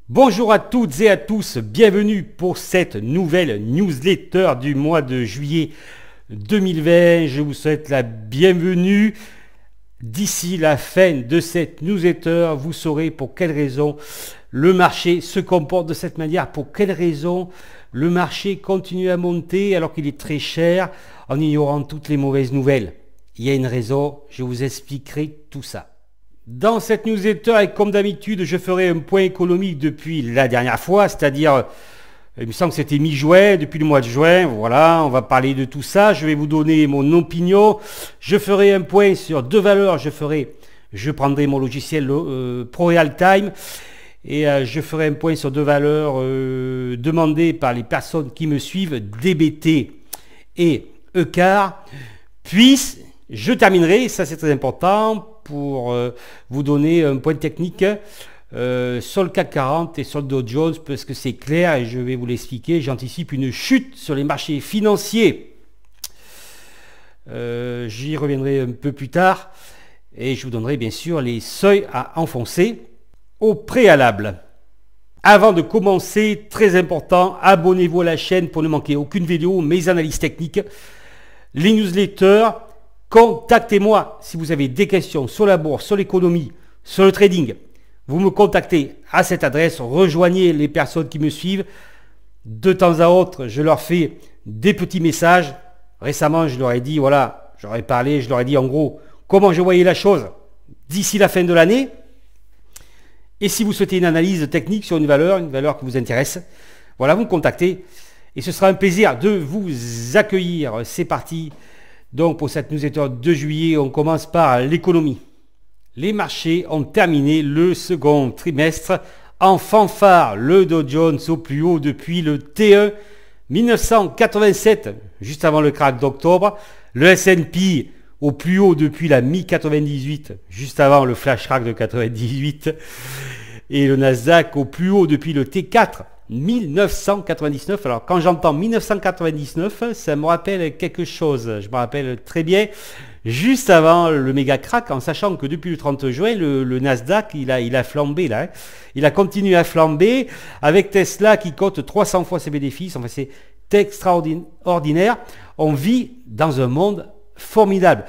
Bonjour à toutes et à tous, bienvenue pour cette nouvelle newsletter du mois de juillet 2020. Je vous souhaite la bienvenue. D'ici la fin de cette newsletter, vous saurez pour quelles raisons le marché se comporte de cette manière, pour quelles raisons le marché continue à monter alors qu'il est très cher en ignorant toutes les mauvaises nouvelles. Il y a une raison, je vous expliquerai tout ça. Dans cette newsletter, et comme d'habitude, je ferai un point économique depuis la dernière fois, c'est-à-dire, il me semble que c'était mi-juin, depuis le mois de juin, voilà, on va parler de tout ça, je vais vous donner mon opinion, je ferai un point sur deux valeurs, je prendrai mon logiciel ProRealTime, et je ferai un point sur deux valeurs demandées par les personnes qui me suivent, DBT et ECAR, puis je terminerai, ça c'est très important, pour vous donner un point technique sur le CAC 40 et sur le Dow Jones, parce que c'est clair et je vais vous l'expliquer. J'anticipe une chute sur les marchés financiers. J'y reviendrai un peu plus tard et je vous donnerai bien sûr les seuils à enfoncer au préalable. Avant de commencer, très important, abonnez-vous à la chaîne pour ne manquer aucune vidéo, mes analyses techniques, les newsletters. Contactez-moi si vous avez des questions sur la bourse, sur l'économie, sur le trading. Vous me contactez à cette adresse, rejoignez les personnes qui me suivent. De temps à autre, je leur fais des petits messages. Récemment, je leur ai dit, voilà, je leur ai dit en gros comment je voyais la chose d'ici la fin de l'année. Et si vous souhaitez une analyse technique sur une valeur qui vous intéresse, voilà, vous me contactez. Et ce sera un plaisir de vous accueillir. C'est parti. Donc pour cette newsletter de juillet, on commence par l'économie. Les marchés ont terminé le second trimestre en fanfare. Le Dow Jones au plus haut depuis le T1 1987, juste avant le crack d'octobre. Le S&P au plus haut depuis la mi-98, juste avant le flash crack de 98. Et le Nasdaq au plus haut depuis le T4 1999. Alors quand j'entends 1999, ça me rappelle quelque chose. Je me rappelle très bien, juste avant le méga crack, en sachant que depuis le 30 juin, le Nasdaq, il a flambé là. Hein. Il a continué à flamber avec Tesla qui cote 300 fois ses bénéfices. Enfin, c'est extraordinaire. On vit dans un monde formidable.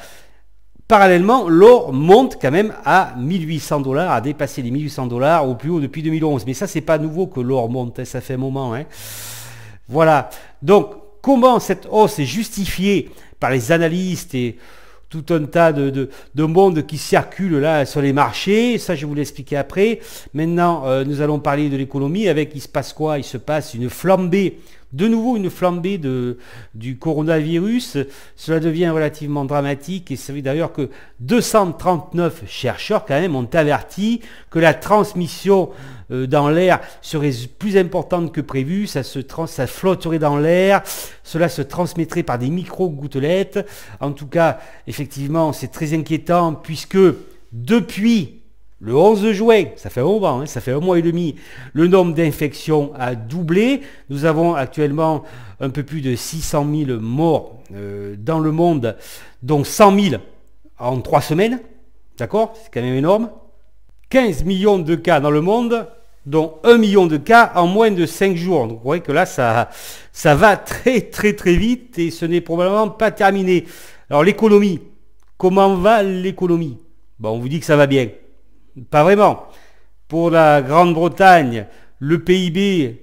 Parallèlement, l'or monte quand même à 1800 $, a dépassé les 1800 $ au plus haut depuis 2011. Mais ça, c'est pas nouveau que l'or monte, hein, ça fait un moment. Hein. Voilà. Donc, comment cette hausse est justifiée par les analystes et tout un tas de monde qui circule là sur les marchés, ça je vais vous l'expliquer après. Maintenant, nous allons parler de l'économie. Avec, il se passe quoi? Il se passe une flambée. De nouveau une flambée du coronavirus, cela devient relativement dramatique et c'est vrai d'ailleurs que 239 chercheurs quand même ont averti que la transmission dans l'air serait plus importante que prévu, ça flotterait dans l'air, cela se transmettrait par des micro-gouttelettes. En tout cas, effectivement, c'est très inquiétant puisque depuis le 11 juin, ça fait un moment, hein, ça fait un mois et demi, le nombre d'infections a doublé. Nous avons actuellement un peu plus de 600 000 morts dans le monde, dont 100 000 en 3 semaines. D'accord? C'est quand même énorme. 15 millions de cas dans le monde, dont 1 million de cas en moins de 5 jours. Donc vous voyez que là, ça va très très très vite et ce n'est probablement pas terminé. Alors l'économie, comment va l'économie? Bon, on vous dit que ça va bien. Pas vraiment. Pour la Grande-Bretagne, le PIB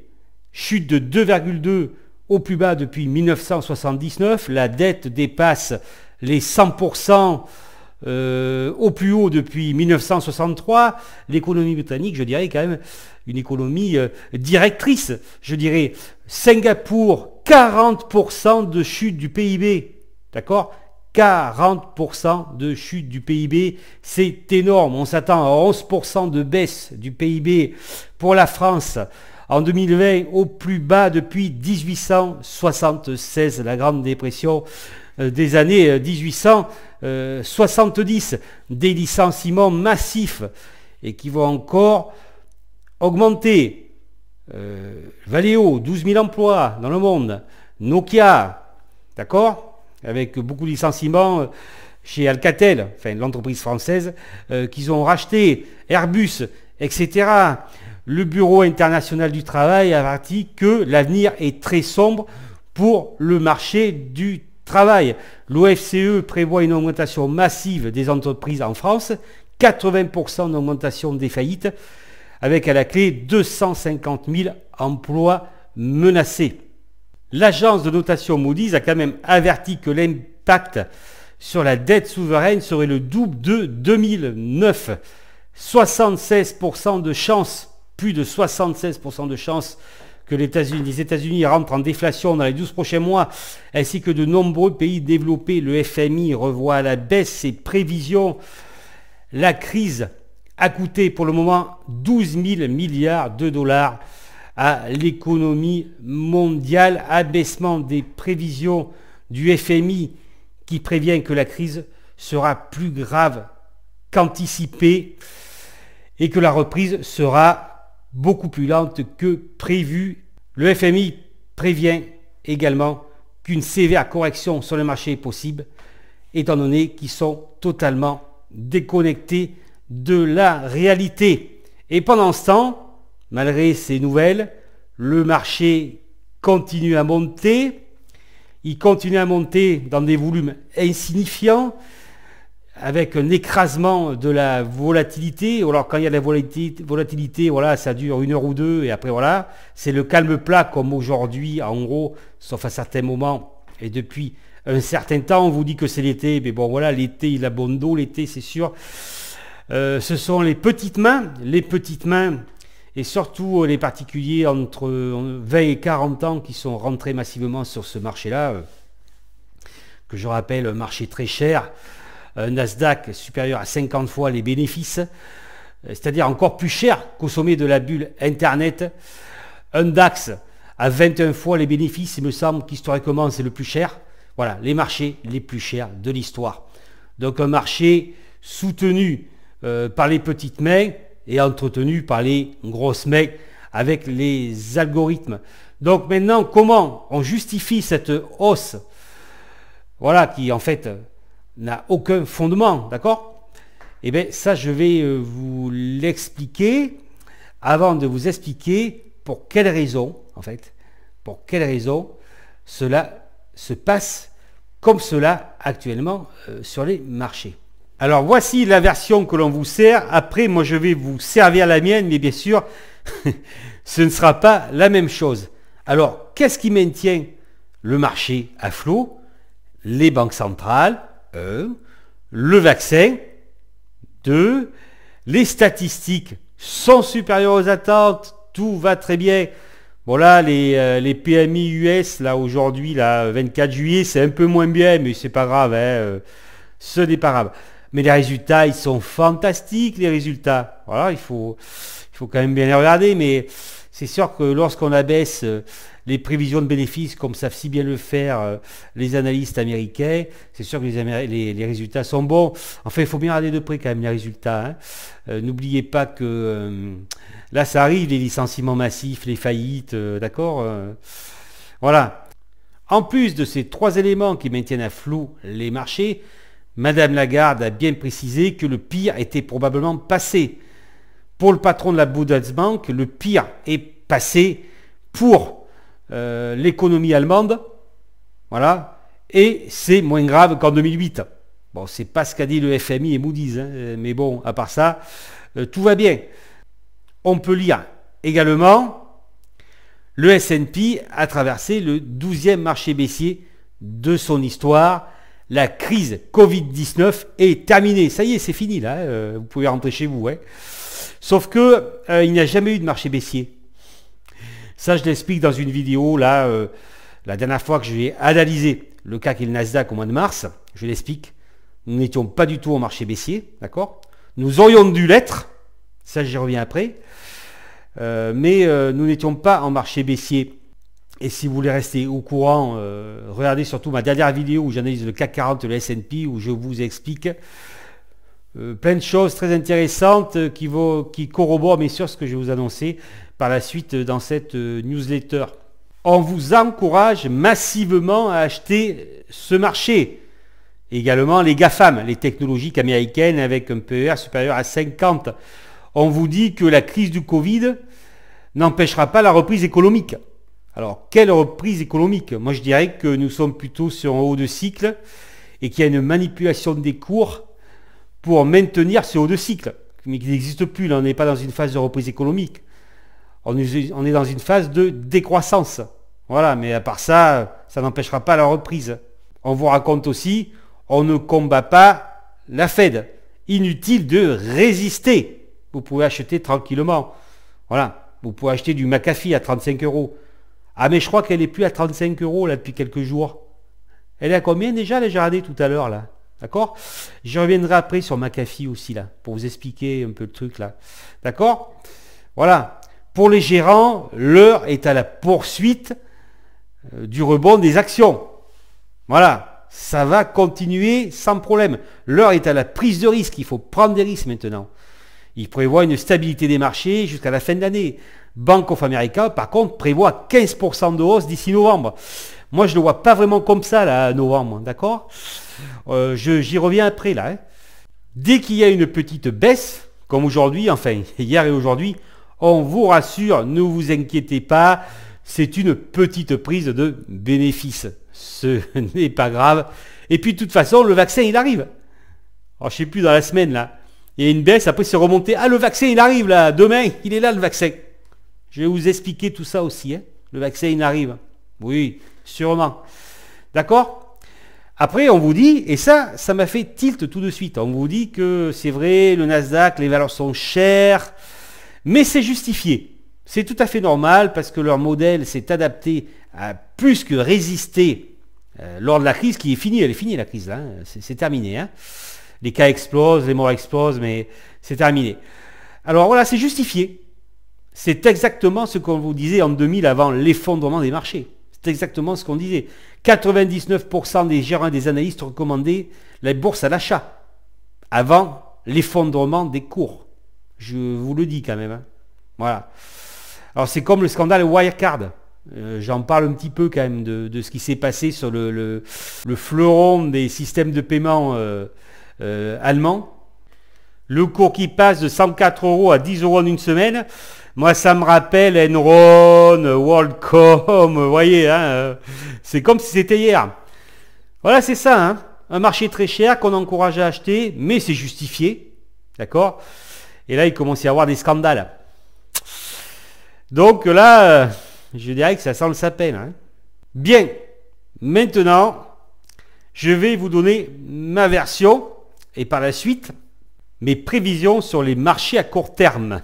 chute de 2,2 au plus bas depuis 1979. La dette dépasse les 100% au plus haut depuis 1963. L'économie britannique, je dirais quand même une économie directrice. Je dirais Singapour, 40% de chute du PIB. D'accord ? 40% de chute du PIB, c'est énorme. On s'attend à 11% de baisse du PIB pour la France en 2020, au plus bas depuis 1876, la Grande Dépression des années 1870. Des licenciements massifs et qui vont encore augmenter. Valeo, 12 000 emplois dans le monde. Nokia, d'accord ? Avec beaucoup de licenciements chez Alcatel, enfin l'entreprise française, qu'ils ont racheté, Airbus, etc. Le Bureau international du travail avertit que l'avenir est très sombre pour le marché du travail. L'OFCE prévoit une augmentation massive des entreprises en France, 80% d'augmentation des faillites, avec à la clé 250 000 emplois menacés. L'agence de notation Moody's a quand même averti que l'impact sur la dette souveraine serait le double de 2009. 76% de chance, plus de 76% de chance que les États-Unis rentrent en déflation dans les 12 prochains mois, ainsi que de nombreux pays développés. Le FMI revoit à la baisse ses prévisions. La crise a coûté pour le moment 12 000 milliards de dollars à l'économie mondiale. Abaissement des prévisions du FMI qui prévient que la crise sera plus grave qu'anticipée et que la reprise sera beaucoup plus lente que prévu. Le FMI prévient également qu'une sévère correction sur le marché est possible, étant donné qu'ils sont totalement déconnectés de la réalité. Et pendant ce temps, malgré ces nouvelles, le marché continue à monter. Il continue à monter dans des volumes insignifiants, avec un écrasement de la volatilité. Alors quand il y a de la volatilité, voilà, ça dure 1 heure ou 2, et après voilà, c'est le calme plat comme aujourd'hui, en gros, sauf à certains moments, et depuis un certain temps, on vous dit que c'est l'été, mais bon voilà, l'été il a bon dos, l'été c'est sûr. Ce sont les petites mains, et surtout les particuliers entre 20 et 40 ans qui sont rentrés massivement sur ce marché-là, que je rappelle, un marché très cher. Un Nasdaq supérieur à 50 fois les bénéfices, c'est-à-dire encore plus cher qu'au sommet de la bulle Internet. Un DAX à 21 fois les bénéfices, il me semble qu'historiquement c'est le plus cher. Voilà, les marchés les plus chers de l'histoire. Donc un marché soutenu par les petites mains et entretenu par les grosses mains avec les algorithmes. Donc maintenant, comment on justifie cette hausse, voilà, qui en fait n'a aucun fondement, d'accord? Eh bien ça je vais vous l'expliquer avant de vous expliquer pour quelle raison, en fait, pour quelle raison cela se passe comme cela actuellement sur les marchés. Alors voici la version que l'on vous sert. Après moi je vais vous servir la mienne, mais bien sûr ce ne sera pas la même chose. Alors qu'est-ce qui maintient le marché à flot? Les banques centrales, le vaccin, 2, les statistiques sont supérieures aux attentes, tout va très bien. Bon là, les PMI US, là aujourd'hui, là, 24 juillet, c'est un peu moins bien, mais c'est pas grave, hein, ce n'est pas grave. Mais les résultats, ils sont fantastiques, les résultats. Voilà, il faut quand même bien les regarder, mais c'est sûr que lorsqu'on abaisse les prévisions de bénéfices, comme savent si bien le faire les analystes américains, c'est sûr que les résultats sont bons. Enfin, il faut bien regarder de près quand même les résultats. Hein. N'oubliez pas que là, ça arrive, les licenciements massifs, les faillites, d'accord, voilà. En plus de ces 3 éléments qui maintiennent à flot les marchés, Madame Lagarde a bien précisé que le pire était probablement passé. Pour le patron de la Bundesbank, le pire est passé pour l'économie allemande, voilà, et c'est moins grave qu'en 2008. Bon, c'est pas ce qu'a dit le FMI et Moody's, hein, mais bon, à part ça, tout va bien. On peut lire également, le S&P a traversé le 12e marché baissier de son histoire. La crise Covid-19 est terminée. Ça y est, c'est fini là, vous pouvez rentrer chez vous. Hein. Sauf que il n'y a jamais eu de marché baissier. Ça, je l'explique dans une vidéo, là, la dernière fois que j'ai analysé le CAC et le Nasdaq au mois de mars, je l'explique. Nous n'étions pas du tout au marché baissier, d'accord? Nous aurions dû l'être, ça j'y reviens après, mais nous n'étions pas en marché baissier. Et si vous voulez rester au courant, regardez surtout ma dernière vidéo où j'analyse le CAC 40 et le S&P, où je vous explique plein de choses très intéressantes qui corroborent bien sûr ce que je vais vous annoncer par la suite dans cette newsletter. On vous encourage massivement à acheter ce marché. Également les GAFAM, les technologiques américaines avec un PER supérieur à 50. On vous dit que la crise du Covid n'empêchera pas la reprise économique. Alors, quelle reprise économique? Moi, je dirais que nous sommes plutôt sur un haut de cycle et qu'il y a une manipulation des cours pour maintenir ce haut de cycle, mais qui n'existe plus. Là, on n'est pas dans une phase de reprise économique. On est dans une phase de décroissance. Voilà, mais à part ça, ça n'empêchera pas la reprise. On vous raconte aussi, on ne combat pas la Fed. Inutile de résister. Vous pouvez acheter tranquillement. Voilà, vous pouvez acheter du McAfee à 35 euros. Ah, mais je crois qu'elle n'est plus à 35 euros là depuis quelques jours. Elle est à combien déjà, la Gérardée, tout à l'heure là? D'accord? Je reviendrai après sur McAfee aussi là, pour vous expliquer un peu le truc là. D'accord? Voilà. Pour les gérants, l'heure est à la poursuite du rebond des actions. Voilà. Ça va continuer sans problème. L'heure est à la prise de risque. Il faut prendre des risques maintenant. Il prévoit une stabilité des marchés jusqu'à la fin de l'année. Bank of America, par contre, prévoit 15% de hausse d'ici novembre. Moi, je ne le vois pas vraiment comme ça, là, novembre, d'accord? J'y reviens après, là. Hein. Dès qu'il y a une petite baisse, comme aujourd'hui, enfin, hier et aujourd'hui, on vous rassure, ne vous inquiétez pas, c'est une petite prise de bénéfice. Ce n'est pas grave. Et puis, de toute façon, le vaccin, il arrive. Alors, je ne sais plus, dans la semaine, là, il y a une baisse, après, c'est remonté. Ah, le vaccin, il arrive, là, demain, il est là, le vaccin. Je vais vous expliquer tout ça aussi. Hein. Le vaccin, il arrive. Oui, sûrement. D'accord? Après, on vous dit, et ça m'a fait tilt tout de suite. On vous dit que c'est vrai, le Nasdaq, les valeurs sont chères, mais c'est justifié. C'est tout à fait normal parce que leur modèle s'est adapté à plus que résister lors de la crise qui est finie. Elle est finie, la crise, là. Hein. C'est terminé. Hein. Les cas explosent, les morts explosent, mais c'est terminé. Alors voilà, c'est justifié. C'est exactement ce qu'on vous disait en 2000 avant l'effondrement des marchés. C'est exactement ce qu'on disait. 99% des gérants et des analystes recommandaient la bourse à l'achat avant l'effondrement des cours. Je vous le dis quand même. Hein. Voilà. Alors c'est comme le scandale Wirecard. J'en parle un petit peu quand même de ce qui s'est passé sur le fleuron des systèmes de paiement allemands. Le cours qui passe de 104 euros à 10 euros en une semaine. Moi, ça me rappelle Enron, WorldCom, vous voyez, hein, c'est comme si c'était hier. Voilà, c'est ça, hein, un marché très cher qu'on encourage à acheter, mais c'est justifié, d'accord? Et là, il commence à y avoir des scandales. Donc là, je dirais que ça sent le sapin. Hein. Bien, maintenant, je vais vous donner ma version, et par la suite, mes prévisions sur les marchés à court terme.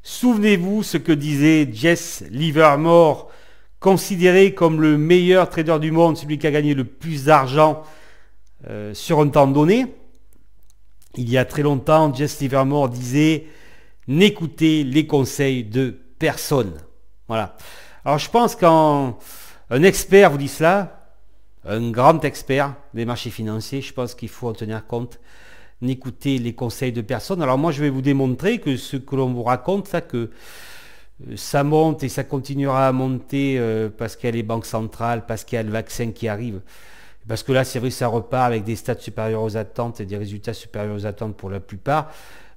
Souvenez-vous ce que disait Jesse Livermore, considéré comme le meilleur trader du monde, celui qui a gagné le plus d'argent sur un temps donné. Il y a très longtemps, Jesse Livermore disait « N'écoutez les conseils de personne ». Voilà. Alors je pense qu'un expert vous dit cela, un grand expert des marchés financiers, je pense qu'il faut en tenir compte. N'écoutez les conseils de personne. Alors moi, je vais vous démontrer que ce que l'on vous raconte, ça, que ça monte et ça continuera à monter parce qu'il y a les banques centrales, parce qu'il y a le vaccin qui arrive. Parce que là, c'est vrai que ça repart avec des stats supérieurs aux attentes et des résultats supérieurs aux attentes pour la plupart.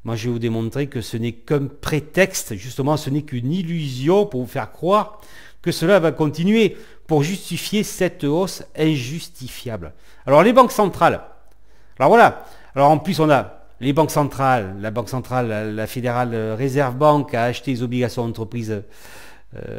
Moi, je vais vous démontrer que ce n'est qu'un prétexte, justement, ce n'est qu'une illusion pour vous faire croire que cela va continuer pour justifier cette hausse injustifiable. Alors, les banques centrales. Alors voilà. Alors en plus, on a les banques centrales, la Banque centrale, la Fédérale Reserve Bank a acheté les obligations d'entreprise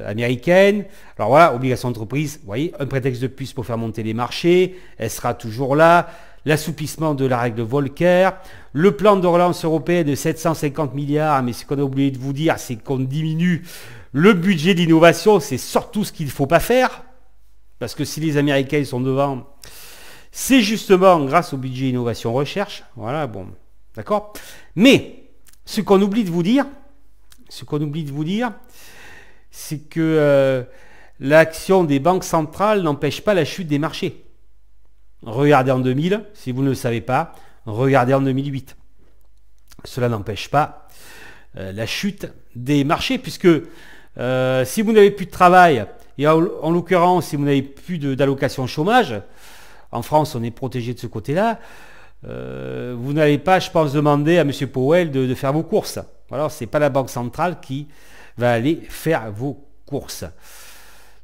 américaines. Alors voilà, obligations d'entreprise, vous voyez, un prétexte de plus pour faire monter les marchés, elle sera toujours là. L'assouplissement de la règle Volcker, le plan de relance européen de 750 milliards, mais ce qu'on a oublié de vous dire, c'est qu'on diminue le budget d'innovation, c'est surtout ce qu'il ne faut pas faire, parce que si les Américains sont devant... C'est justement grâce au budget innovation recherche. Voilà, bon, d'accord. Mais ce qu'on oublie de vous dire, c'est que l'action des banques centrales n'empêche pas la chute des marchés. Regardez en 2000, si vous ne le savez pas, regardez en 2008. Cela n'empêche pas la chute des marchés, puisque si vous n'avez plus de travail, et en l'occurrence, si vous n'avez plus d'allocation chômage, en France, on est protégé de ce côté-là. Vous n'allez pas, je pense, demander à M. Powell de faire vos courses. Voilà, c'est pas la banque centrale qui va aller faire vos courses.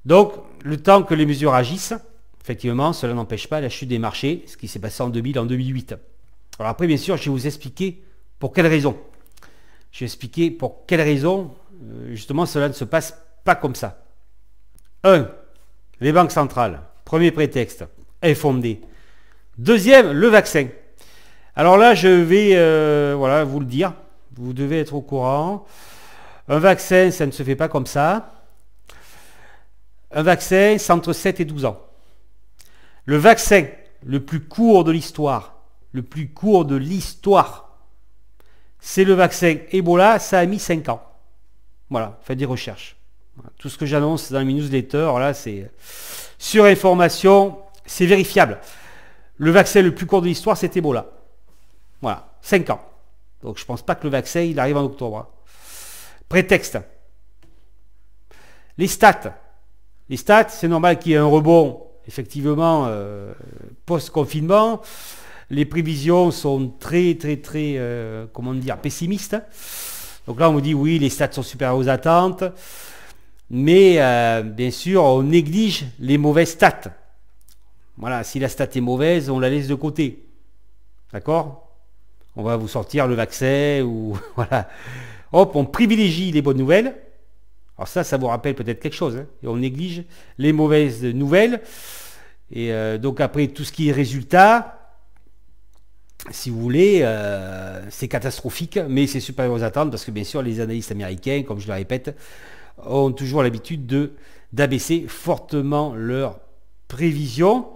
Donc, le temps que les mesures agissent, effectivement, cela n'empêche pas la chute des marchés, ce qui s'est passé en 2000, en 2008. Alors après, bien sûr, je vais vous expliquer pour quelles raisons. Je vais expliquer pour quelles raisons, justement, cela ne se passe pas comme ça. 1. Les banques centrales. Premier prétexte, infondé. Deuxième, le vaccin. Alors là, je vais voilà, vous le dire. Vous devez être au courant. Un vaccin, ça ne se fait pas comme ça. Un vaccin, c'est entre 7 et 12 ans. Le vaccin le plus court de l'histoire, c'est le vaccin Ebola, ça a mis 5 ans. Voilà, faites des recherches. Voilà. Tout ce que j'annonce dans mes newsletters, là, c'est sur information, c'est vérifiable. Le vaccin le plus court de l'histoire, c'est Ebola. Voilà, 5 ans. Donc je ne pense pas que le vaccin, il arrive en octobre. Prétexte. Les stats. Les stats, c'est normal qu'il y ait un rebond, effectivement, post-confinement. Les prévisions sont très, comment dire, pessimistes. Donc là, on me dit, oui, les stats sont supérieurs aux attentes. Mais, bien sûr, on néglige les mauvaises stats. Voilà, si la stat est mauvaise, on la laisse de côté. D'accord? On va vous sortir le vaccin ou... voilà. Hop, on privilégie les bonnes nouvelles. Alors ça vous rappelle peut-être quelque chose. Hein, et on néglige les mauvaises nouvelles. Et donc après, tout ce qui est résultat, si vous voulez, c'est catastrophique, mais c'est supérieur aux attentes parce que bien sûr, les analystes américains, comme je le répète, ont toujours l'habitude d'abaisser fortement leurs prévisions.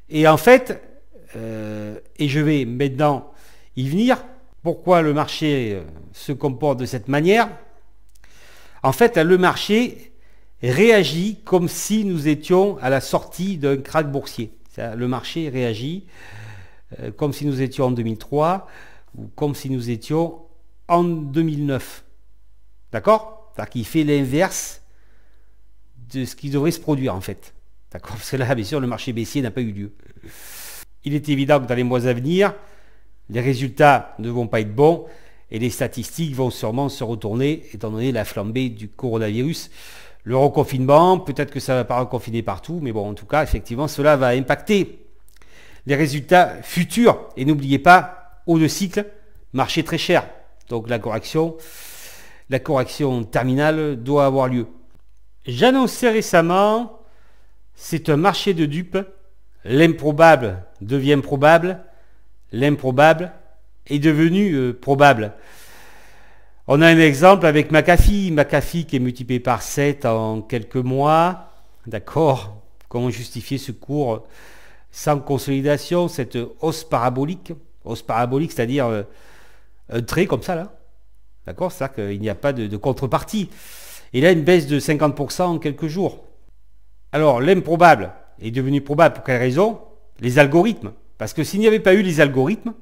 Et en fait, et je vais maintenant y venir, pourquoi le marché se comporte de cette manière? En fait, le marché réagit comme si nous étions à la sortie d'un krach boursier. Le marché réagit comme si nous étions en 2003 ou comme si nous étions en 2009. D'accord? C'est-à-dire qu'il fait l'inverse de ce qui devrait se produire en fait. D'accord? Parce que là, bien sûr, le marché baissier n'a pas eu lieu. Il est évident que dans les mois à venir, les résultats ne vont pas être bons et les statistiques vont sûrement se retourner étant donné la flambée du coronavirus. Le reconfinement, peut-être que ça ne va pas reconfiner partout, mais bon, en tout cas, effectivement, cela va impacter les résultats futurs. Et n'oubliez pas, haut de cycle, marché très cher. Donc la correction terminale doit avoir lieu. J'annonçais récemment, c'est un marché de dupes. L'improbable devient probable. L'improbable est devenu probable. On a un exemple avec McAfee qui est multiplié par 7 en quelques mois. D'accord? Comment justifier ce cours sans consolidation, cette hausse parabolique? Hausse parabolique, c'est-à-dire un trait comme ça, là. D'accord? C'est-à-dire qu'il n'y a pas de contrepartie. Et là, une baisse de 50% en quelques jours. Alors, l'improbable est devenu probable pour quelle raison? Les algorithmes. Parce que s'il n'y avait pas eu les algorithmes,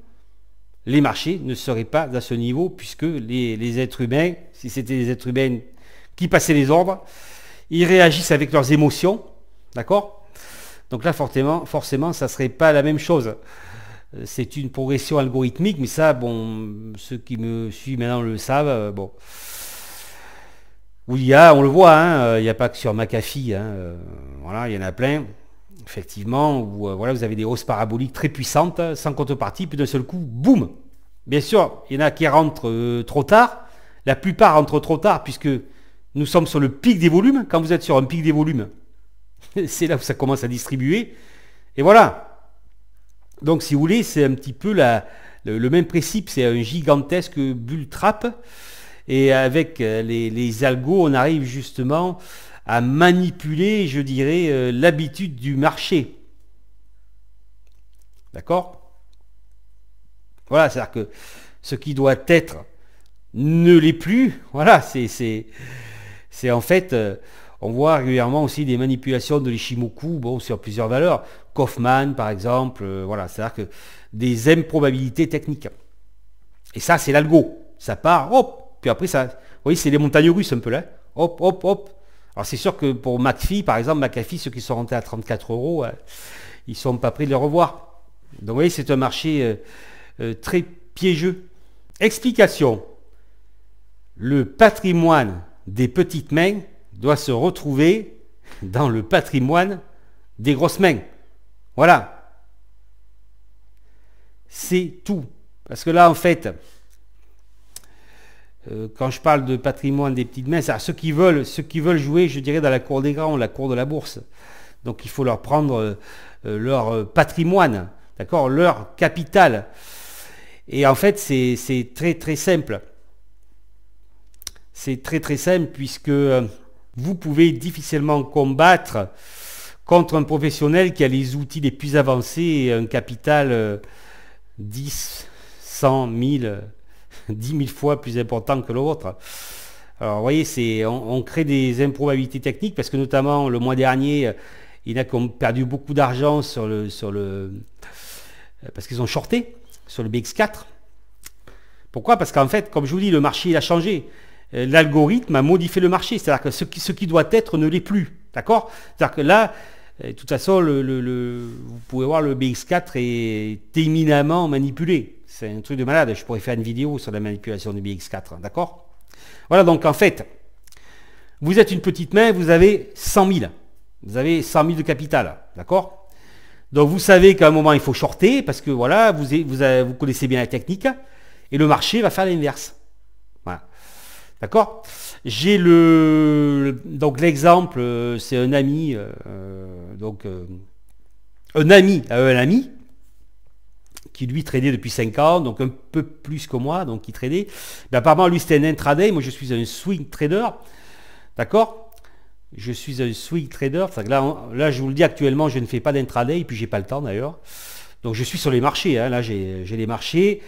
les marchés ne seraient pas à ce niveau, puisque les êtres humains, si c'était des êtres humains qui passaient les ordres, ils réagissent avec leurs émotions, d'accord? Donc là, forcément, ça ne serait pas la même chose. C'est une progression algorithmique, mais ça, bon, ceux qui me suivent maintenant le savent, bon. Oui, on le voit, hein, il n'y a pas que sur McAfee, hein, voilà, il y en a plein. Effectivement, où voilà, vous avez des hausses paraboliques très puissantes, sans contrepartie, puis d'un seul coup, boum. Bien sûr, il y en a qui rentrent trop tard. La plupart rentrent trop tard, puisque nous sommes sur le pic des volumes. Quand vous êtes sur un pic des volumes, c'est là où ça commence à distribuer. Et voilà. Donc, si vous voulez, c'est un petit peu le même principe. C'est un gigantesque bull trap. Et avec les algos, on arrive justement à manipuler, je dirais, l'habitude du marché. D'accord? Voilà, c'est-à-dire que ce qui doit être ne l'est plus. Voilà, c'est en fait, on voit régulièrement aussi des manipulations de l'Ishimoku, bon, sur plusieurs valeurs. Kaufman, par exemple, voilà, c'est-à-dire que des improbabilités techniques. Et ça, c'est l'algo. Ça part, hop, puis après, ça, vous voyez, c'est les montagnes russes un peu là. Hop, hop, hop. Alors c'est sûr que pour McAfee, par exemple, ceux qui sont rentrés à 34 €, ils ne sont pas prêts de le revoir. Donc vous voyez, c'est un marché très piégeux. Explication. le patrimoine des petites mains doit se retrouver dans le patrimoine des grosses mains. Voilà. C'est tout. Parce que là, en fait, quand je parle de patrimoine des petites mains, c'est ceux qui veulent jouer, je dirais, dans la cour des grands, la cour de la bourse. Donc il faut leur prendre leur patrimoine, d'accord, leur capital. Et en fait, c'est très très simple. C'est très très simple puisque vous pouvez difficilement combattre contre un professionnel qui a les outils les plus avancés et un capital 10, 100, 1000, 10 000 fois plus important que l'autre. Alors vous voyez, on crée des improbabilités techniques parce que notamment le mois dernier, il y en a qui ont perdu beaucoup d'argent parce qu'ils ont shorté sur le BX4. Pourquoi? Parce qu'en fait, comme je vous dis, le marché il a changé. L'algorithme a modifié le marché, c'est-à-dire que ce qui doit être ne l'est plus. D'accord? C'est-à-dire que là, de toute façon, vous pouvez voir le BX4 est éminemment manipulé. C'est un truc de malade. Je pourrais faire une vidéo sur la manipulation du BX4. D'accord? Voilà, donc en fait, vous êtes une petite main, vous avez 100 000. Vous avez 100 000 de capital. D'accord? Donc vous savez qu'à un moment, il faut shorter parce que voilà, vous connaissez bien la technique et le marché va faire l'inverse. Voilà. D'accord? J'ai donc l'exemple, c'est un ami, un ami qui lui tradait depuis 5 ans, donc un peu plus que moi, donc il tradait. Ben, apparemment lui c'était un intraday, moi je suis un swing trader, d'accord? Je suis un swing trader, là je vous le dis actuellement je ne fais pas d'intraday, et puis j'ai pas le temps d'ailleurs. Donc je suis sur les marchés, hein. Là j'ai les marchés.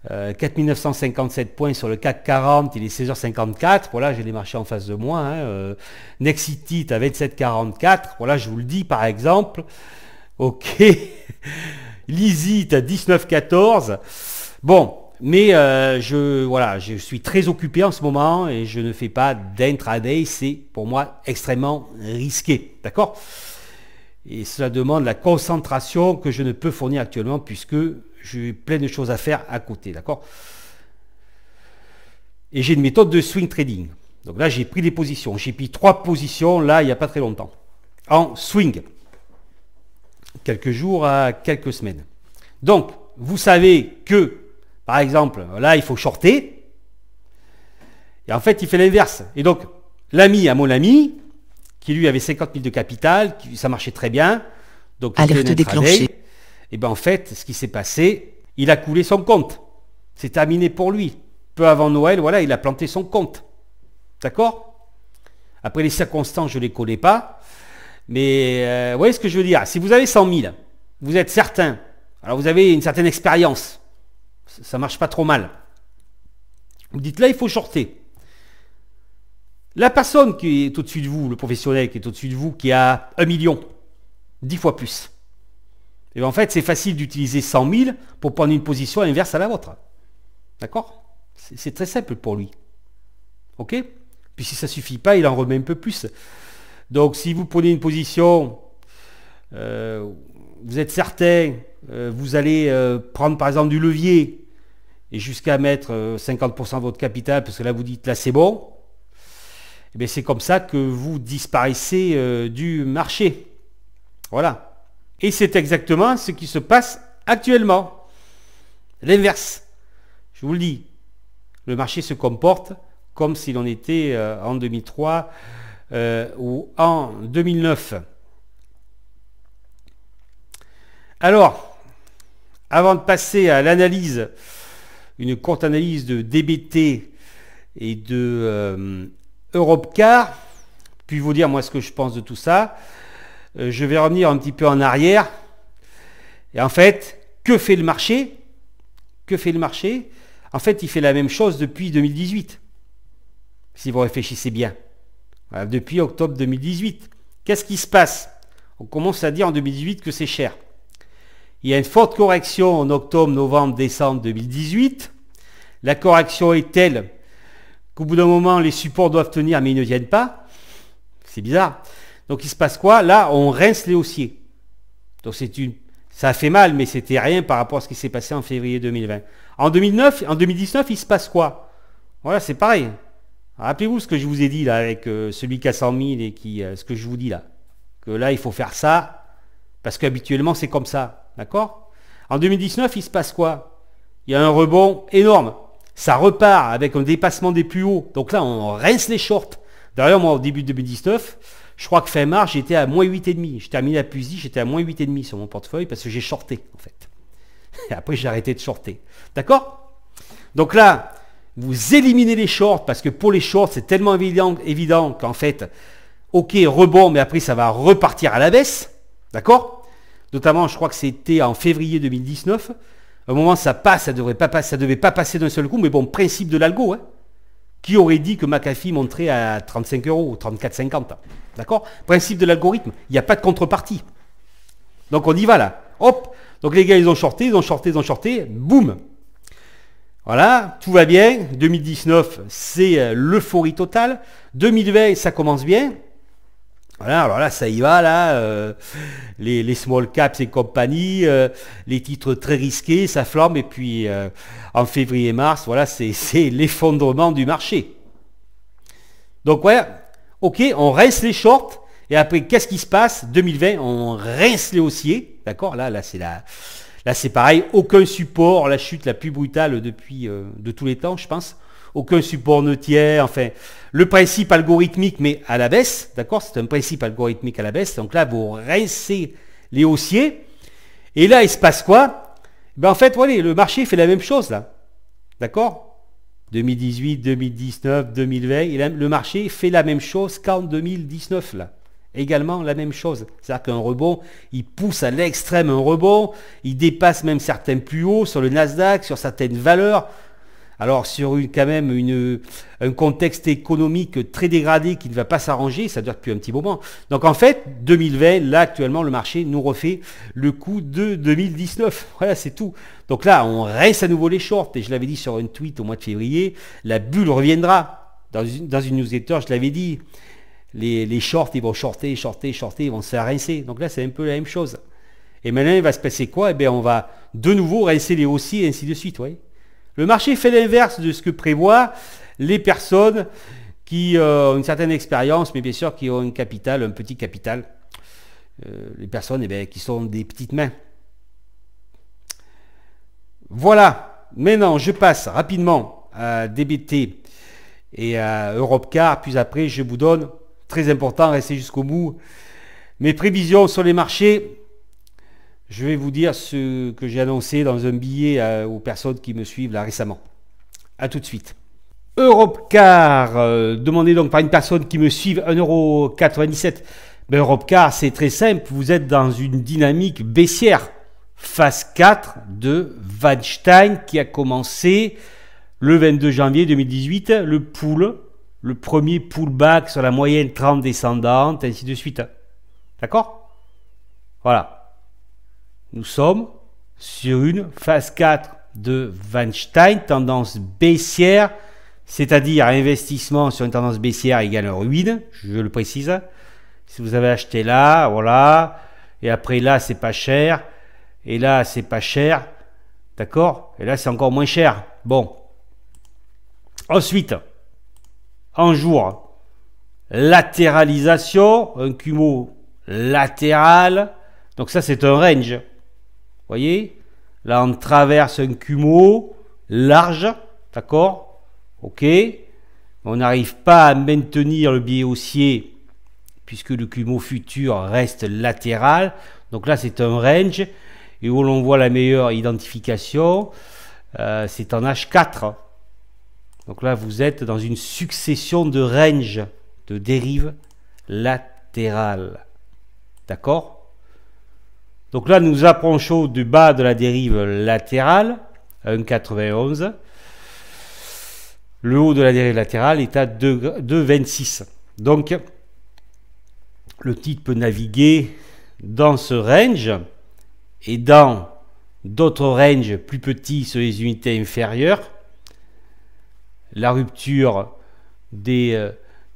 4957 points sur le CAC 40, il est 16h54, voilà, j'ai les marchés en face de moi, hein. Nexity est à 27,44, voilà, je vous le dis par exemple, ok, Lizzy est à 19,14, bon, mais je suis très occupé en ce moment et je ne fais pas d'intraday, c'est pour moi extrêmement risqué, d'accord? Et cela demande la concentration que je ne peux fournir actuellement puisque j'ai plein de choses à faire à côté, d'accord? Et j'ai une méthode de swing trading. Donc là, j'ai pris des positions. J'ai pris 3 positions, là, il n'y a pas très longtemps. En swing. Quelques jours à quelques semaines. Donc, vous savez que, par exemple, là, il faut shorter. Et en fait, il fait l'inverse. Et donc, l'ami à mon ami, qui lui avait 50 000 de capital, ça marchait très bien. Donc, alerte déclenchée. Et bien en fait, ce qui s'est passé, il a coulé son compte. C'est terminé pour lui. Peu avant Noël, voilà, il a planté son compte. D'accord? Après les circonstances, je ne les connais pas. Mais vous voyez ce que je veux dire? Si vous avez 100 000, vous êtes certain, alors vous avez une certaine expérience, ça ne marche pas trop mal. Vous dites là, il faut shorter. La personne qui est au-dessus de vous, le professionnel qui est au-dessus de vous, qui a 1 million, 10 fois plus. Et en fait, c'est facile d'utiliser 100 000 pour prendre une position inverse à la vôtre. D'accord? C'est très simple pour lui. Ok? Puis si ça ne suffit pas, il en remet un peu plus. Donc si vous prenez une position, vous êtes certain, vous allez prendre par exemple du levier et jusqu'à mettre 50% de votre capital, parce que là vous dites là c'est bon, et bien c'est comme ça que vous disparaissez du marché. Voilà. Et c'est exactement ce qui se passe actuellement. L'inverse. Je vous le dis. Le marché se comporte comme si l'on était en 2003 ou en 2009. Alors, avant de passer à l'analyse, une courte analyse de DBT et de Europcar, puis vous dire moi ce que je pense de tout ça. Je vais revenir un petit peu en arrière. Et en fait, que fait le marché? Que fait le marché? En fait, il fait la même chose depuis 2018. Si vous réfléchissez bien. Voilà, depuis octobre 2018. Qu'est-ce qui se passe? On commence à dire en 2018 que c'est cher. Il y a une forte correction en octobre, novembre, décembre 2018. La correction est telle qu'au bout d'un moment, les supports doivent tenir, mais ils ne tiennent pas. C'est bizarre. Donc il se passe quoi? Là, on rince les haussiers. Donc ça a fait mal, mais c'était rien par rapport à ce qui s'est passé en février 2020. En 2019, il se passe quoi? Voilà, c'est pareil. Rappelez-vous ce que je vous ai dit là avec celui qui a 100 000 et qui, ce que je vous dis là. Que là, il faut faire ça parce qu'habituellement, c'est comme ça. D'accord? En 2019, il se passe quoi? Il y a un rebond énorme. Ça repart avec un dépassement des plus hauts. Donc là, on rince les shorts. D'ailleurs, moi, au début de 2019, je crois que fin mars, j'étais à moins 8,5. Je terminais à plus 10, j'étais à moins 8,5 sur mon portefeuille parce que j'ai shorté, en fait. Et après, j'ai arrêté de shorter. D'accord? Donc là, vous éliminez les shorts parce que pour les shorts, c'est tellement évident qu'en fait, ok, rebond, mais après, ça va repartir à la baisse. D'accord? Notamment, je crois que c'était en février 2019. À un moment, ça passe, ça devait pas passer d'un seul coup, mais bon, principe de l'algo, hein. Qui aurait dit que McAfee monterait à 35 euros ou 34,50? D'accord? Principe de l'algorithme, il n'y a pas de contrepartie. Donc on y va là. Hop. Donc les gars, ils ont shorté, boum. Voilà, tout va bien. 2019, c'est l'euphorie totale. 2020, ça commence bien. Voilà, alors là, ça y va, là, les small caps et compagnie, les titres très risqués, ça flambe, et puis en février-mars, voilà, c'est l'effondrement du marché. Donc ouais, ok, on rince les shorts, et après, qu'est-ce qui se passe? 2020, on rince les haussiers, d'accord? Là, c'est pareil, aucun support, la chute la plus brutale depuis de tous les temps, je pense. Aucun support ne tient, enfin, le principe algorithmique, mais à la baisse, d'accord? C'est un principe algorithmique à la baisse. Donc là, vous rincez les haussiers. Et là, il se passe quoi? Ben, en fait, voilà, le marché fait la même chose, là. D'accord? 2018, 2019, 2020, et le marché fait la même chose qu'en 2019, là. Également la même chose. C'est-à-dire qu'un rebond, il pousse à l'extrême un rebond, il dépasse même certains plus hauts sur le Nasdaq, sur certaines valeurs. Alors sur quand même un contexte économique très dégradé qui ne va pas s'arranger, ça dure depuis un petit moment. Donc en fait, 2020, là actuellement, le marché nous refait le coup de 2019. Voilà, c'est tout. Donc là, on rince à nouveau les shorts. Et je l'avais dit sur un tweet au mois de février, la bulle reviendra. Dans une newsletter, je l'avais dit, les shorts, ils vont shorter, ils vont se faire rincer. Donc là, c'est un peu la même chose. Et maintenant, il va se passer quoi? Eh bien, on va de nouveau rincer les haussiers et ainsi de suite, oui. Le marché fait l'inverse de ce que prévoient les personnes qui ont une certaine expérience, mais bien sûr qui ont un petit capital. Les personnes qui sont des petites mains. Voilà. Maintenant, je passe rapidement à DBT et à Europcar. Puis après, je vous donne, très important, restez jusqu'au bout, mes prévisions sur les marchés. Je vais vous dire ce que j'ai annoncé dans un billet aux personnes qui me suivent là récemment. A tout de suite. Europcar, demandé donc par une personne qui me suit, 1,97 €. Ben, Europcar, c'est très simple. Vous êtes dans une dynamique baissière. Phase 4 de Weinstein qui a commencé le 22 janvier 2018. Le premier pullback sur la moyenne 30 descendante, ainsi de suite. D'accord? Voilà. Nous sommes sur une phase 4 de Weinstein, tendance baissière, c'est-à-dire investissement sur une tendance baissière égale ruine, je le précise. Si vous avez acheté là, voilà, et après là, c'est pas cher, et là, c'est pas cher, d'accord? Et là, c'est encore moins cher. Bon. Ensuite, en jour, latéralisation, un Kumo latéral, donc ça, c'est un range. Voyez, là on traverse un Kumo large, d'accord? Ok, on n'arrive pas à maintenir le biais haussier puisque le Kumo futur reste latéral. Donc là c'est un range et où l'on voit la meilleure identification, c'est en H4. Donc là vous êtes dans une succession de range, de dérives latérales, d'accord? Donc là, nous approchons du bas de la dérive latérale, 1,91. Le haut de la dérive latérale est à 2,26. Donc, le titre peut naviguer dans ce range et dans d'autres ranges plus petits sur les unités inférieures. La rupture des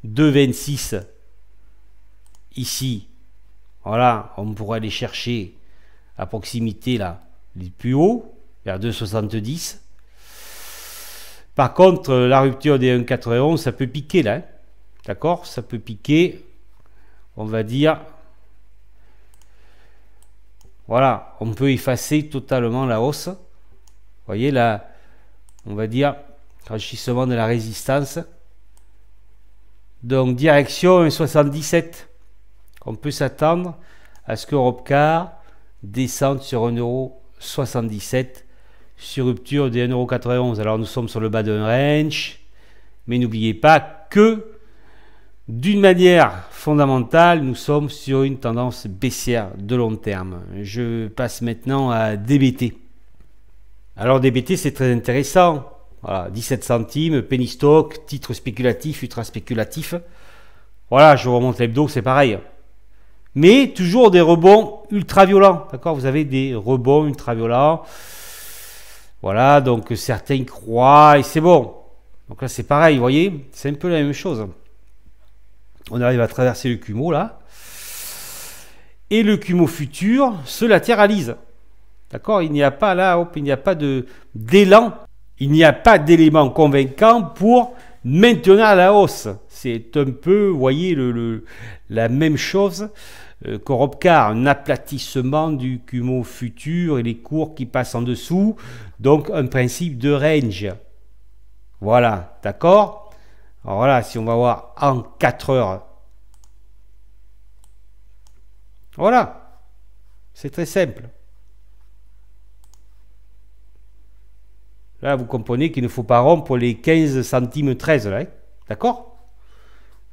2,26 ici, voilà, on pourrait aller chercher à proximité là, les plus hauts, vers 2,70. Par contre, la rupture des 1,91, ça peut piquer là. Hein. D'accord? Ça peut piquer, on va dire. Voilà, on peut effacer totalement la hausse. Vous voyez là, on va dire, franchissement de la résistance. Donc, direction 1,77. On peut s'attendre à ce que Europcar descende sur 1,77 € sur rupture des 1,91 €. Alors, nous sommes sur le bas d'un range, mais n'oubliez pas que d'une manière fondamentale, nous sommes sur une tendance baissière de long terme. Je passe maintenant à DBT. Alors DBT, c'est très intéressant. Voilà, 17 centimes, penny stock, titre spéculatif, ultra spéculatif. Voilà, je vous remonte l'hebdo, c'est pareil. Mais toujours des rebonds ultra violents. D'accord? Vous avez des rebonds ultra violents. Voilà, donc certains croient et c'est bon. Donc là, c'est pareil, vous voyez, c'est un peu la même chose. On arrive à traverser le Kumo là. Et le Kumo futur se latéralise. D'accord? Il n'y a pas là, hop, il n'y a pas d'élan. Il n'y a pas d'élément convaincant pour maintenir la hausse. C'est un peu, vous voyez, la même chose qu'Europcar. Un aplatissement du Kumo futur et les cours qui passent en dessous. Donc un principe de range. Voilà, d'accord? Alors voilà, si on va voir en 4 heures. Voilà, c'est très simple. Là, vous comprenez qu'il ne faut pas rompre les 15 centimes 13, là, hein, d'accord?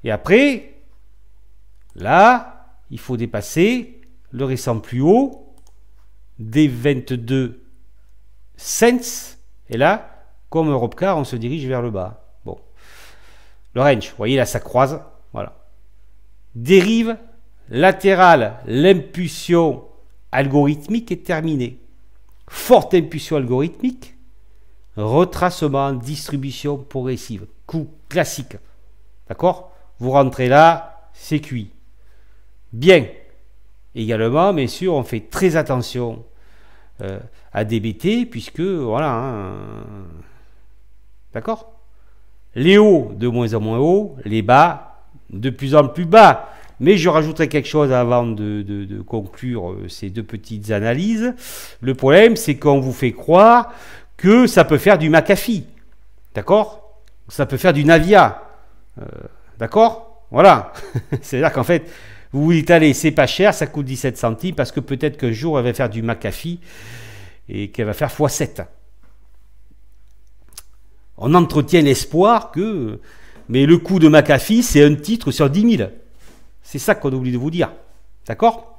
Et après, là, il faut dépasser le récent plus haut des 22 cents. Et là, comme Europcar, on se dirige vers le bas. Bon. Le range, vous voyez, là, ça croise. Voilà. Dérive latérale, l'impulsion algorithmique est terminée. Forte impulsion algorithmique, retracement, distribution progressive. Coup classique. D'accord? Vous rentrez là, c'est cuit. Bien. Également, bien sûr, on fait très attention à DBT, puisque, voilà, hein, d'accord? Les hauts de moins en moins hauts, les bas de plus en plus bas. Mais je rajouterai quelque chose avant de conclure ces deux petites analyses. Le problème, c'est qu'on vous fait croire que ça peut faire du McAfee. D'accord? Ça peut faire du Navia. D'accord? Voilà. C'est-à-dire qu'en fait, vous vous dites, allez, c'est pas cher, ça coûte 17 centimes, parce que peut-être qu'un jour, elle va faire du McAfee et qu'elle va faire x7. On entretient l'espoir que... Mais le coût de McAfee, c'est un titre sur 10 000. C'est ça qu'on oublie de vous dire. D'accord?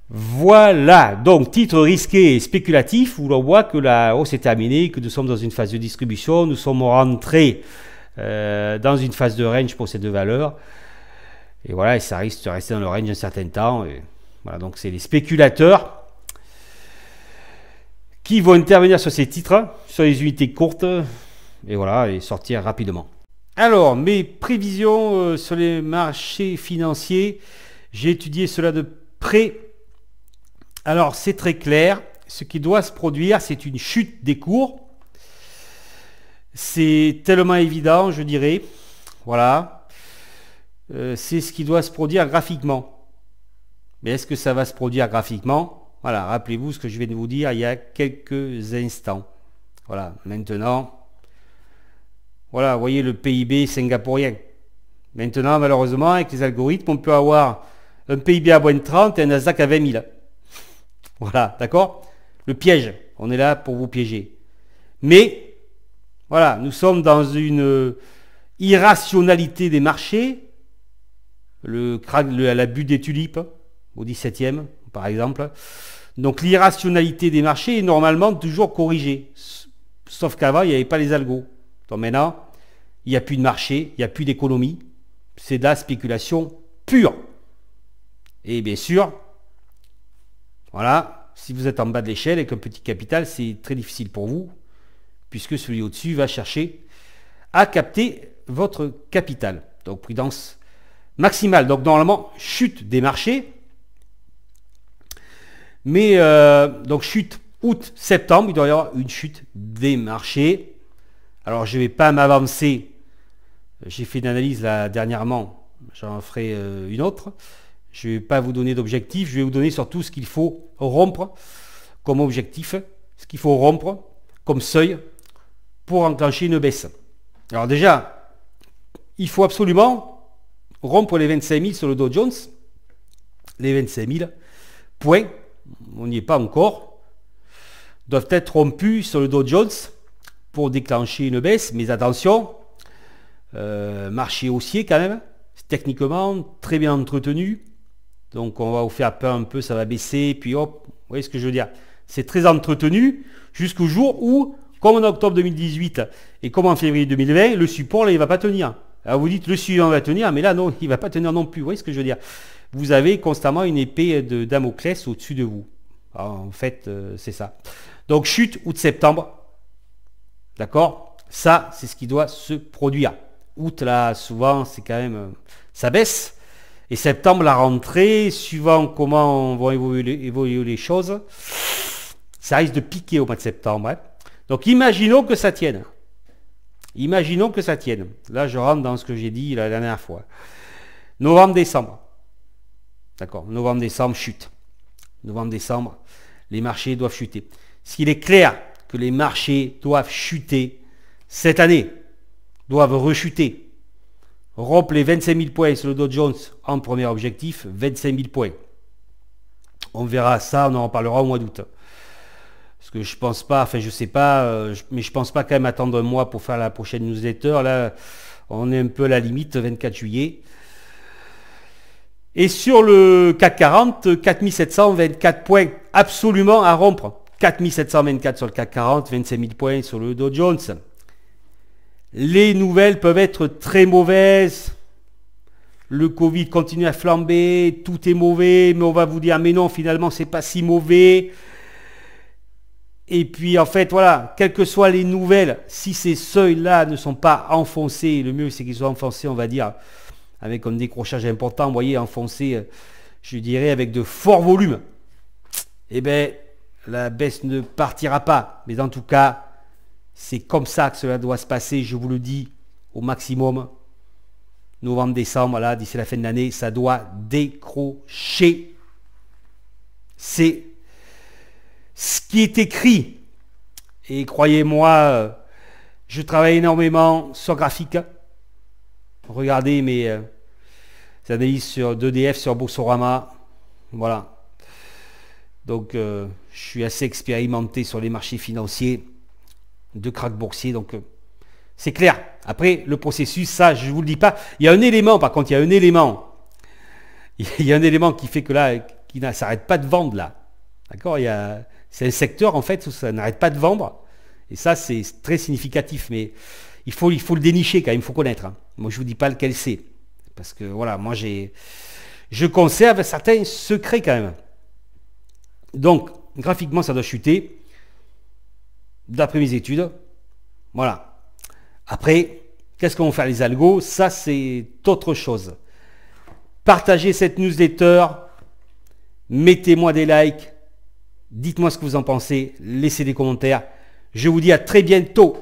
Voilà. Donc, titre risqué et spéculatif, où l'on voit que la hausse est terminée, que nous sommes dans une phase de distribution. Nous sommes rentrés dans une phase de range pour ces deux valeurs. Et voilà, et ça risque de rester dans le range un certain temps. Et voilà, donc c'est les spéculateurs qui vont intervenir sur ces titres, sur les unités courtes, et voilà, et sortir rapidement. Alors, mes prévisions sur les marchés financiers, j'ai étudié cela de près. Alors, c'est très clair, ce qui doit se produire, c'est une chute des cours. C'est tellement évident, je dirais. Voilà. C'est ce qui doit se produire graphiquement. Mais est-ce que ça va se produire graphiquement? Voilà, rappelez-vous ce que je viens de vous dire il y a quelques instants. Voilà, maintenant, voilà, vous voyez le PIB singapourien. Maintenant, malheureusement, avec les algorithmes, on peut avoir un PIB à moins de 30 et un Nasdaq à 20 000. Voilà, d'accord? Le piège, on est là pour vous piéger. Mais, voilà, nous sommes dans une irrationalité des marchés. La butte des tulipes, au 17e, par exemple. Donc l'irrationalité des marchés est normalement toujours corrigée. Sauf qu'avant, il n'y avait pas les algos. Donc maintenant, il n'y a plus de marché, il n'y a plus d'économie. C'est de la spéculation pure. Et bien sûr, voilà, si vous êtes en bas de l'échelle avec un petit capital, c'est très difficile pour vous, puisque celui au-dessus va chercher à capter votre capital. Donc prudence maximale. Donc normalement, chute des marchés. Mais donc chute août-septembre, il doit y avoir une chute des marchés. Alors je ne vais pas m'avancer. J'ai fait une analyse là dernièrement. J'en ferai une autre. Je ne vais pas vous donner d'objectif. Je vais vous donner surtout ce qu'il faut rompre comme objectif. Ce qu'il faut rompre comme seuil pour enclencher une baisse. Alors déjà, il faut absolument rompre les 25 000 sur le Dow Jones. Les 25 000 points, on n'y est pas encore, doivent être rompus sur le Dow Jones pour déclencher une baisse. Mais attention, marché haussier quand même, techniquement très bien entretenu. Donc on va vous faire peur un peu, ça va baisser, puis hop, vous voyez ce que je veux dire. C'est très entretenu jusqu'au jour où, comme en octobre 2018 et comme en février 2020, le support là il ne va pas tenir. Alors vous dites le suivant va tenir, mais là non, il ne va pas tenir non plus. Vous voyez ce que je veux dire? Vous avez constamment une épée de Damoclès au-dessus de vous. Alors, en fait, c'est ça. Donc chute août septembre. D'accord? Ça, c'est ce qui doit se produire. Août, là, souvent, c'est quand même... ça baisse. Et septembre, la rentrée, suivant comment vont évoluer les choses, ça risque de piquer au mois de septembre. Hein. Donc imaginons que ça tienne. Imaginons que ça tienne. Là, je rentre dans ce que j'ai dit la dernière fois. Novembre-décembre. D'accord? Novembre-décembre, chute. Novembre-décembre, les marchés doivent chuter. S'il est clair que les marchés doivent chuter cette année, doivent rechuter, rompre les 25 000 points sur le Dow Jones en premier objectif, 25 000 points. On verra ça, on en reparlera au mois d'août. Parce que je pense pas, enfin je sais pas, mais je pense pas quand même attendre un mois pour faire la prochaine newsletter. Là, on est un peu à la limite, 24 juillet. Et sur le CAC 40, 4724 points absolument à rompre. 4724 sur le CAC 40, 25 000 points sur le Dow Jones. Les nouvelles peuvent être très mauvaises. Le Covid continue à flamber, tout est mauvais, mais on va vous dire, mais non, finalement, c'est pas si mauvais. Et puis, en fait, voilà, quelles que soient les nouvelles, si ces seuils-là ne sont pas enfoncés, le mieux, c'est qu'ils soient enfoncés, on va dire, avec un décrochage important, vous voyez, enfoncé, je dirais, avec de forts volumes, eh bien, la baisse ne partira pas. Mais en tout cas, c'est comme ça que cela doit se passer, je vous le dis, au maximum. Novembre, décembre, là, d'ici la fin de l'année, ça doit décrocher. C'est ce qui est écrit. Et croyez-moi, je travaille énormément sur graphique. Regardez mes analyses sur d'EDF, sur Boursorama. Voilà. Donc, je suis assez expérimenté sur les marchés financiers de krach boursier. Donc, c'est clair. Après, le processus, ça, je ne vous le dis pas. Il y a un élément, par contre, il y a un élément. Il y a un élément qui fait que là, qui ne s'arrête pas de vendre là. D'accord? C'est un secteur, en fait, où ça n'arrête pas de vendre. Et ça, c'est très significatif. Mais il faut le dénicher quand même, il faut connaître. Hein. Moi, je ne vous dis pas lequel c'est. Parce que, voilà, moi, je conserve certains secrets quand même. Donc, graphiquement, ça doit chuter. D'après mes études. Voilà. Après, qu'est-ce qu'on va faire les algos? Ça, c'est autre chose. Partagez cette newsletter. Mettez-moi des likes. Dites-moi ce que vous en pensez. Laissez des commentaires. Je vous dis à très bientôt.